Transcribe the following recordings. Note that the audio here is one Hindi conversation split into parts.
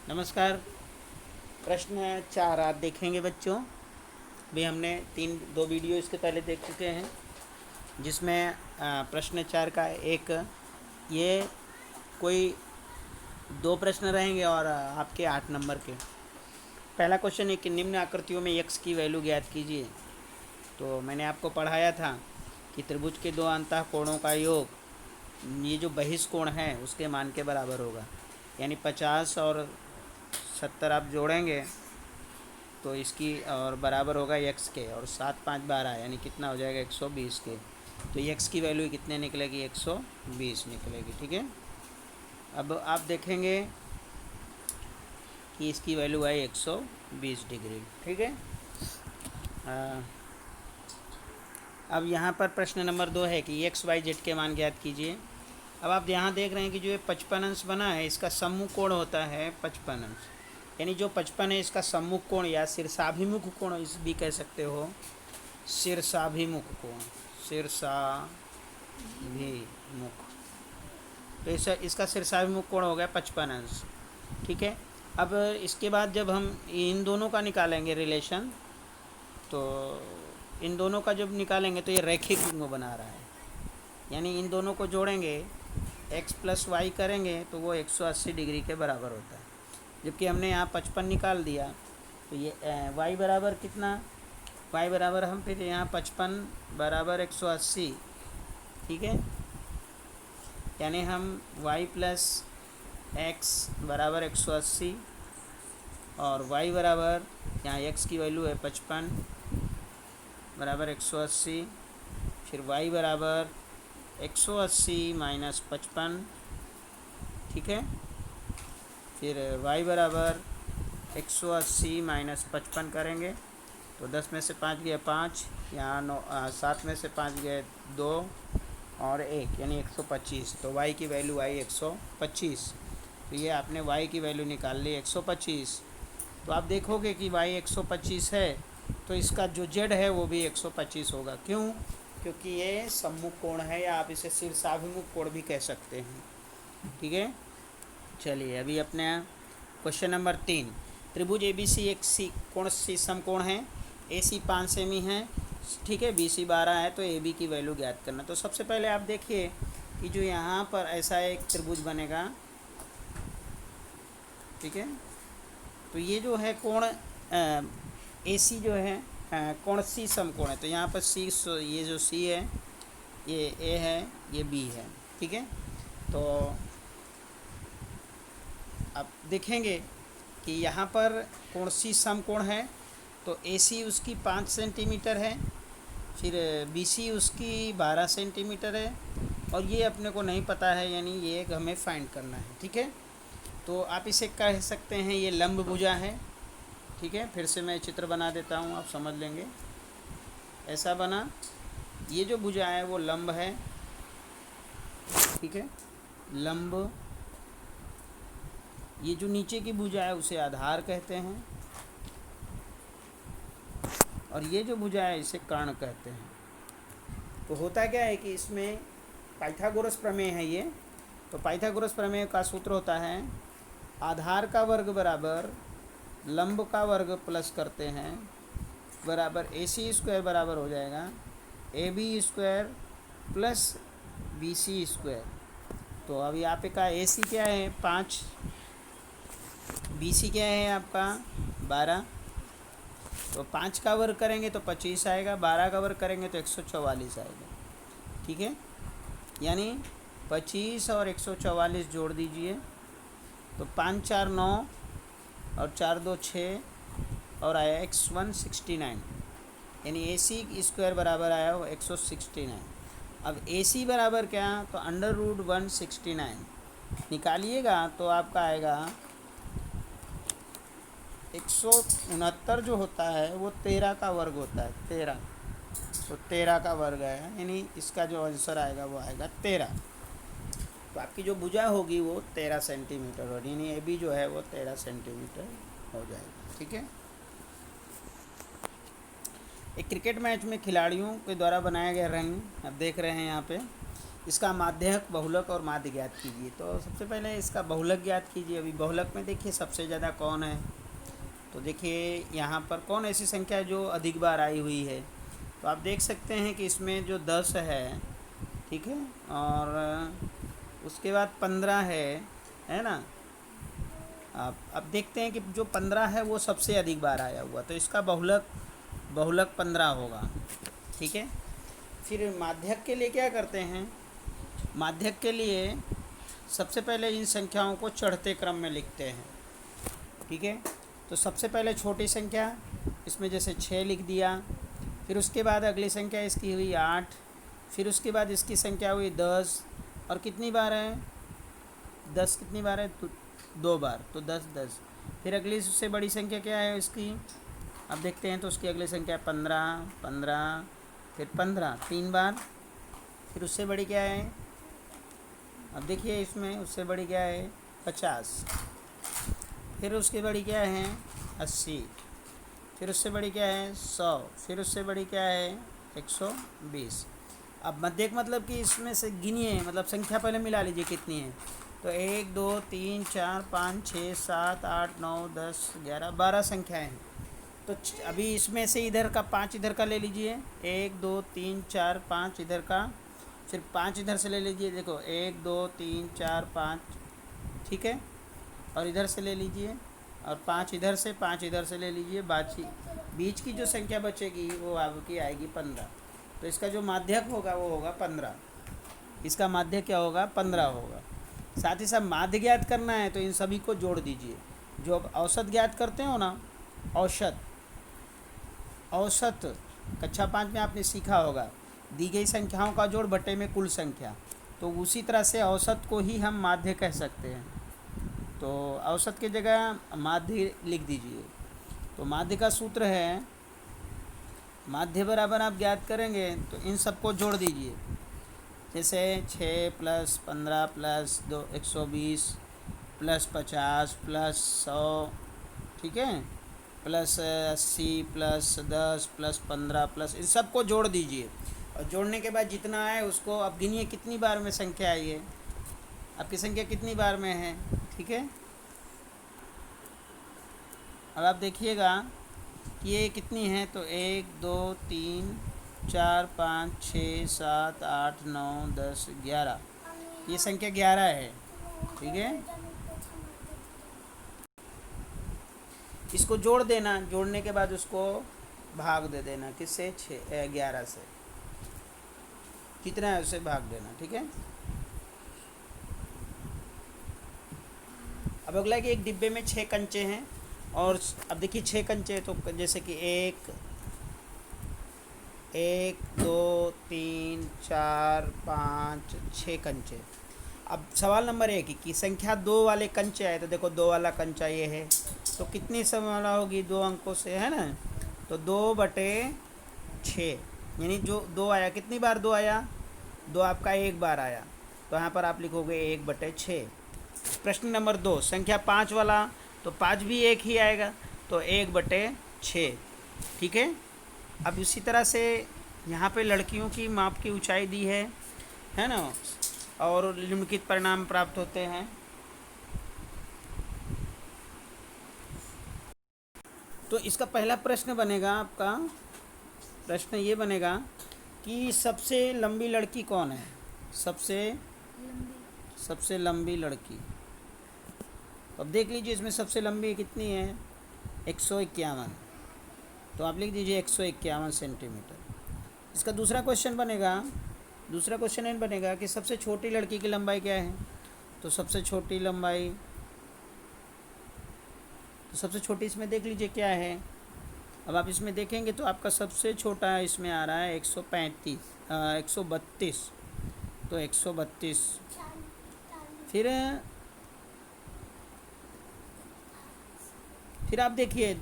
नमस्कार। प्रश्न 4 आप देखेंगे बच्चों। भी हमने दो वीडियो इसके पहले देख चुके हैं, जिसमें प्रश्न 4 का एक ये कोई दो प्रश्न रहेंगे और आपके 8 नंबर के। पहला क्वेश्चन है कि निम्न आकृतियों में x की वैल्यू ज्ञात कीजिए। तो मैंने आपको पढ़ाया था कि त्रिभुज के दो अंतःकोणों का योग ये जो बहिष्कोण है उसके मान के बराबर होगा, यानी 50 और 70 आप जोड़ेंगे तो इसकी और बराबर होगा x के, और 7 5 12 यानी कितना हो जाएगा 120 के। तो x की वैल्यू कितने निकलेगी 120 निकलेगी। ठीक है, अब आप देखेंगे कि इसकी वैल्यू आई 120 डिग्री। ठीक है, अब यहाँ पर प्रश्न नंबर 2 है कि x y z के मान ज्ञात कीजिए। अब आप यहाँ देख रहे हैं कि जो ये 55 अंश बना है इसका सम्मुख कोण होता है 55 अंश, यानी जो 55 है इसका सम्मुख कोण या शीर्षाभिमुख कोण इस भी कह सकते हो, शीर्षाभिमुख कोण, शीर्षाभिमुख। तो इसका शीर्षाभिमुख कोण हो गया 55 अंश। ठीक है, अब इसके बाद जब हम इन दोनों का निकालेंगे रिलेशन, तो इन दोनों का जब निकालेंगे तो ये रैखिक बिंदु बना रहा है, यानी इन दोनों को जोड़ेंगे x प्लस वाई करेंगे तो वो 180 डिग्री के बराबर होता है। जबकि हमने यहाँ 55 निकाल दिया तो ये y बराबर कितना, y बराबर हम फिर यहाँ 55 बराबर 180। ठीक है, यानी हम y प्लस एक्स बराबर 180 और y बराबर यहाँ x की वैल्यू है 55 बराबर 180, फिर y बराबर 180 माइनस 55। ठीक है, फिर y बराबर 180 माइनस 55 करेंगे तो 10 में से 5 गया 5, यहाँ 7 में से 5 गए 2 और 1 यानी 125। तो y की वैल्यू आई 125। तो ये आपने y की वैल्यू निकाल ली 125। तो आप देखोगे कि y 125 है तो इसका जो z है वो भी 125 होगा। क्यों? क्योंकि ये सम्मुख कोण है, या आप इसे शीर्षाभिमुख कोण भी कह सकते हैं। ठीक है, चलिए अभी अपने क्वेश्चन नंबर 3। त्रिभुज ABC एक कोण सी समकोण है, AC 5 सेमी है, ठीक है, BC 12 है, तो AB की वैल्यू ज्ञात करना। तो सबसे पहले आप देखिए कि जो यहाँ पर ऐसा एक त्रिभुज बनेगा, ठीक है, तो ये जो है कोण AC जो है कोण C समकोण है। तो यहाँ पर C, ये जो C है ये A है, ये B है। ठीक है, तो आप देखेंगे कि यहाँ पर कोण C समकोण है, तो AC उसकी 5 सेंटीमीटर है, फिर BC उसकी 12 सेंटीमीटर है, और ये अपने को नहीं पता है, यानी ये एक हमें फाइंड करना है। ठीक है, तो आप इसे कह सकते हैं ये लंब भुजा है। ठीक है, फिर से मैं चित्र बना देता हूँ, आप समझ लेंगे। ऐसा बना, ये जो भुजा है वो लंब है। ठीक है, लंब। ये जो नीचे की भुजा है उसे आधार कहते हैं, और ये जो भुजा है इसे कर्ण कहते हैं। तो होता क्या है कि इसमें पाइथागोरस प्रमेय है ये। तो पाइथागोरस प्रमेय का सूत्र होता है आधार का वर्ग बराबर लंब का वर्ग प्लस करते हैं बराबर AC स्क्वायर बराबर हो जाएगा AB square plus BC square. तो अभी आपका AC क्या है 5, BC क्या है आपका 12। तो 5 का वर्ग करेंगे तो 25 आएगा, 12 का वर्ग करेंगे तो 144 आएगा। ठीक है, यानी 25 और 144 जोड़ दीजिए तो 5 4 9 और 4 2 6 और आया x1 69, यानी AC स्क्वायर बराबर आया वो 169। अब AC बराबर क्या, तो √169 निकालिएगा तो आपका आएगा 169 जो होता है वो 13 का वर्ग होता है, 13। तो 13 का वर्ग है, यानी इसका जो आंसर आएगा वो आएगा 13। तो आपकी जो भुजा होगी वो 13 सेंटीमीटर होगी, यानी AB जो है वो 13 सेंटीमीटर हो जाएगा। ठीक है, एक क्रिकेट मैच में खिलाड़ियों के द्वारा बनाया गया रंग आप देख रहे हैं यहाँ पे, इसका माध्यक, बहुलक और माध्य ज्ञात कीजिए। तो सबसे पहले इसका बहुलक ज्ञात कीजिए। अभी बहुलक में देखिए सबसे ज़्यादा कौन है, तो देखिए यहाँ पर कौन ऐसी संख्या है जो अधिक बार आई हुई है। तो आप देख सकते हैं कि इसमें जो 10 है, ठीक है, और उसके बाद 15 है ना। अब देखते हैं कि जो 15 है वो सबसे अधिक बार आया हुआ, तो इसका बहुलक बहुलक 15 होगा, ठीक है। फिर माध्यक के लिए क्या करते हैं, माध्यक के लिए सबसे पहले इन संख्याओं को चढ़ते क्रम में लिखते हैं, ठीक है। तो सबसे पहले छोटी संख्या, इसमें जैसे 6 लिख दिया, फिर उसके बाद अगली संख्या इसकी हुई 8, फिर उसके बाद इसकी संख्या हुई 10, और कितनी बार है 10, कितनी बार है तो 2 बार, तो 10 10। फिर अगली उससे बड़ी संख्या क्या है इसकी, अब देखते हैं, तो उसकी अगली संख्या 15 15, फिर 15 3 बार। फिर उससे बड़ी क्या है, अब देखिए इसमें उससे बड़ी क्या है 50। फिर उसकी बड़ी क्या है 80। फिर उससे बड़ी क्या है 100। फिर उससे बड़ी क्या है 120। अब मध्यक मतलब कि इसमें से गिनिए, मतलब संख्या पहले मिला लीजिए कितनी है। तो 1 2 3 4 5 6 7 8 9 10 11 12 संख्याएँ हैं। तो अभी इसमें से इधर का 5 इधर का ले लीजिए, 1 2 3 4 5 इधर का, फिर 5 इधर से ले लीजिए, देखो 1 2 3 4 5, ठीक है, और इधर से ले लीजिए, और 5 इधर से, 5 इधर से ले लीजिए, बाकी बीच की जो संख्या बचेगी वो आपकी आएगी 15। तो इसका जो माध्यक होगा वो होगा 15, इसका माध्य क्या होगा 15 होगा। साथ ही साथ माध्य ज्ञात करना है तो इन सभी को जोड़ दीजिए। जो अब औसत ज्ञात करते हो ना, औसत औसत कक्षा 5 में आपने सीखा होगा, दी गई संख्याओं का जोड़ बटे में कुल संख्या, तो उसी तरह से औसत को ही हम माध्य कह सकते हैं। तो औसत की जगह माध्य लिख दीजिए। तो माध्य का सूत्र है, माध्य बराबर आप ज्ञात करेंगे तो इन सबको जोड़ दीजिए। जैसे 6 + 15 + 2 120 + 50 + 100, ठीक है, +80 + 10 + 15 + इन सबको जोड़ दीजिए। और जोड़ने के बाद जितना आए उसको अब गिनिए कितनी बार में संख्या आई है, आपकी संख्या कितनी बार में है, ठीक है। अब आप देखिएगा कि ये कितनी है, तो 1 2 3 4 5 6 7 8 9 10 11, ये संख्या 11 है, ठीक है। इसको जोड़ देना, जोड़ने के बाद उसको भाग दे देना, किससे 11 से, कितना है उसे भाग देना, ठीक है। अब अगला कि एक डिब्बे में 6 कंचे हैं, और अब देखिए 6 कंचे, तो जैसे कि 1 2 3 4 5 6 कंचे। अब सवाल नंबर 1 की संख्या 2 वाले कंचे आए, तो देखो 2 वाला कंचा ये है, तो कितनी संभावना होगी 2 अंकों से, है ना। तो 2/6, यानी जो 2 आया, कितनी बार 2 आया, 2 आपका 1 बार आया, तो यहाँ पर आप लिखोगे 1/6। प्रश्न नंबर 2, संख्या 5 वाला, तो 5 भी 1 ही आएगा, तो 1/6, ठीक है। अब इसी तरह से यहाँ पे लड़कियों की माप की ऊंचाई दी है ना, और निम्नलिखित परिणाम प्राप्त होते हैं। तो इसका पहला प्रश्न बनेगा, आपका प्रश्न ये बनेगा कि सबसे लंबी लड़की कौन है, सबसे लंबी लड़की। अब देख लीजिए इसमें सबसे लंबी कितनी है 151, तो आप लिख दीजिए 151 सेंटीमीटर। इसका दूसरा क्वेश्चन बनेगा, दूसरा क्वेश्चन ये बनेगा कि सबसे छोटी लड़की की लंबाई क्या है। तो सबसे छोटी लंबाई, तो सबसे छोटी इसमें देख लीजिए क्या है। अब आप इसमें देखेंगे तो आपका सबसे छोटा इसमें आ रहा है 132, तो 132। फिर आप देखिए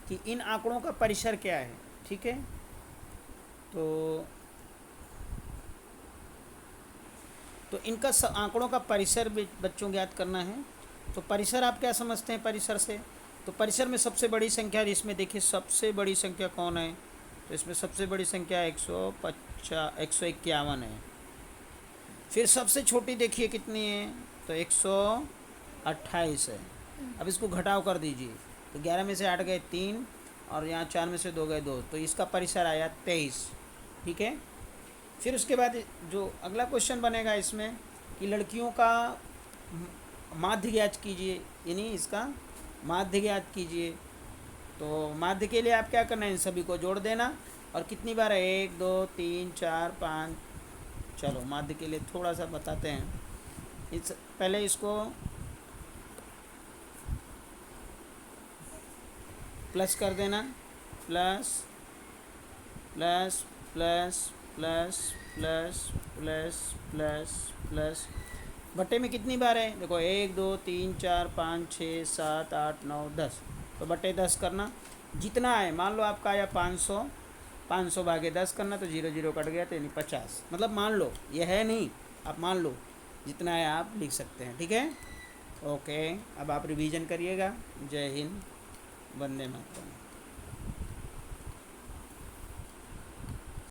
कि इन आंकड़ों का परिसर क्या है, ठीक है। तो इनका आंकड़ों का परिसर भी बच्चों ज्ञात करना है। तो परिसर आप क्या समझते हैं परिसर से, तो परिसर में सबसे बड़ी संख्या, इसमें देखिए सबसे बड़ी संख्या कौन है, तो इसमें सबसे बड़ी संख्या 151 है, फिर सबसे छोटी देखिए कितनी है, तो 128 है। अब इसको घटाव कर दीजिए, तो 11 में से 8 गए 3, और यहाँ 4 में से 2 गए 2, तो इसका परिसर आया 23। ठीक है। फिर उसके बाद जो अगला क्वेश्चन बनेगा इसमें कि लड़कियों का माध्य ज्ञात कीजिए, यानी इसका माध्य ज्ञात कीजिए। तो माध्य के लिए आप क्या करना है, इन सभी को जोड़ देना, और कितनी बार है, 1 2 3 4 5। चलो माध्य के लिए थोड़ा सा बताते हैं। इस पहले इसको प्लस कर देना, plus plus plus plus plus plus plus plus, बट्टे में कितनी बार है, देखो 1 2 3 4 5 6 7 8 9 10, तो बट्टे 10 करना। जितना है, मान लो आपका आया 500, 500 भागे 10 करना, तो 0 0 कट गया, तो यानी 50। मतलब मान लो, ये है नहीं, आप मान लो जितना है आप लिख सकते हैं। ठीक है। ओके, अब आप रिवीजन करिएगा। जय हिंद, वंदे मातरम।